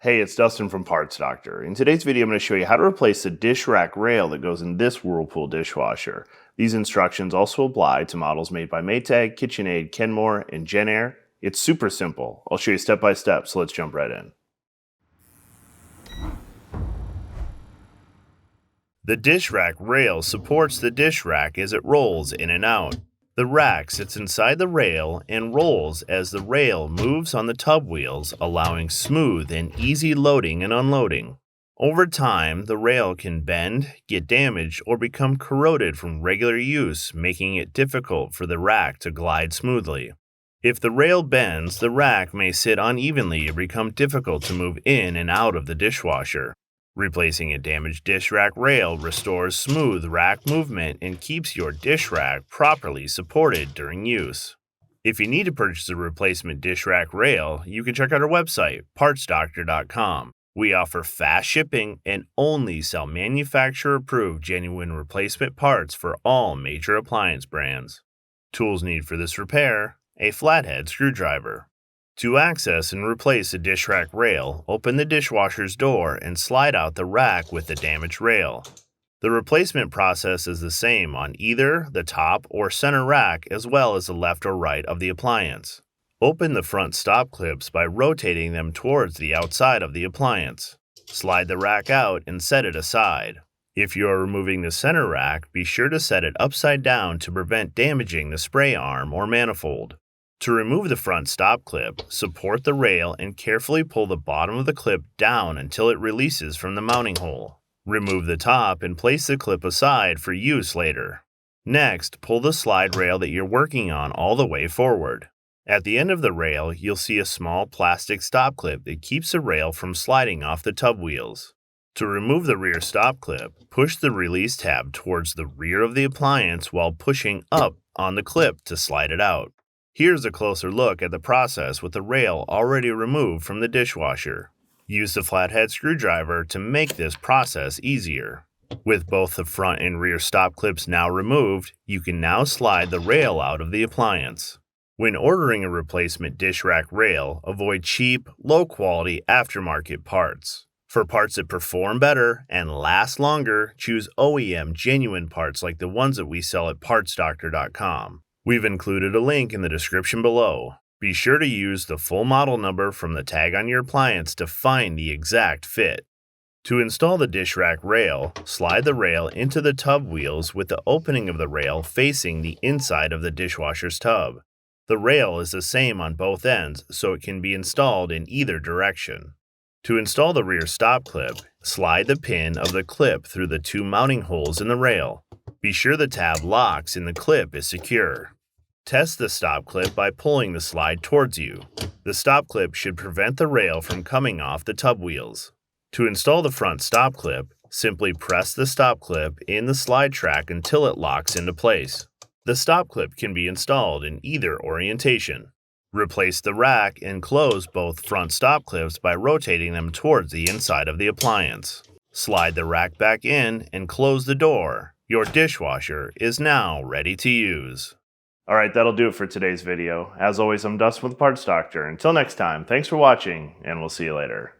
Hey, it's Dustin from Parts Doctor. In today's video, I'm going to show you how to replace the dish rack rail that goes in this Whirlpool dishwasher. These instructions also apply to models made by Maytag, KitchenAid, Kenmore, and JennAir. It's super simple. I'll show you step by step, so let's jump right in. The dish rack rail supports the dish rack as it rolls in and out. The rack sits inside the rail and rolls as the rail moves on the tub wheels, allowing smooth and easy loading and unloading. Over time, the rail can bend, get damaged, or become corroded from regular use, making it difficult for the rack to glide smoothly. If the rail bends, the rack may sit unevenly or become difficult to move in and out of the dishwasher. Replacing a damaged dish rack rail restores smooth rack movement and keeps your dish rack properly supported during use. If you need to purchase a replacement dish rack rail, you can check out our website, partsdoctor.com. We offer fast shipping and only sell manufacturer-approved genuine replacement parts for all major appliance brands. Tools needed for this repair: a flathead screwdriver. To access and replace a dish rack rail, open the dishwasher's door and slide out the rack with the damaged rail. The replacement process is the same on either the top or center rack as well as the left or right of the appliance. Open the front stop clips by rotating them towards the outside of the appliance. Slide the rack out and set it aside. If you are removing the center rack, be sure to set it upside down to prevent damaging the spray arm or manifold. To remove the front stop clip, support the rail and carefully pull the bottom of the clip down until it releases from the mounting hole. Remove the top and place the clip aside for use later. Next, pull the slide rail that you're working on all the way forward. At the end of the rail, you'll see a small plastic stop clip that keeps the rail from sliding off the tub wheels. To remove the rear stop clip, push the release tab towards the rear of the appliance while pushing up on the clip to slide it out. Here's a closer look at the process with the rail already removed from the dishwasher. Use the flathead screwdriver to make this process easier. With both the front and rear stop clips now removed, you can now slide the rail out of the appliance. When ordering a replacement dish rack rail, avoid cheap, low-quality aftermarket parts. For parts that perform better and last longer, choose OEM genuine parts like the ones that we sell at partsdoctor.com. We've included a link in the description below. Be sure to use the full model number from the tag on your appliance to find the exact fit. To install the dish rack rail, slide the rail into the tub wheels with the opening of the rail facing the inside of the dishwasher's tub. The rail is the same on both ends, so it can be installed in either direction. To install the rear stop clip, slide the pin of the clip through the two mounting holes in the rail. Be sure the tab locks and the clip is secure. Test the stop clip by pulling the slide towards you. The stop clip should prevent the rail from coming off the tub wheels. To install the front stop clip, simply press the stop clip in the slide track until it locks into place. The stop clip can be installed in either orientation. Replace the rack and close both front stop clips by rotating them towards the inside of the appliance. Slide the rack back in and close the door. Your dishwasher is now ready to use. Alright, that'll do it for today's video. As always, I'm Dustin with Parts Doctor. Until next time, thanks for watching, and we'll see you later.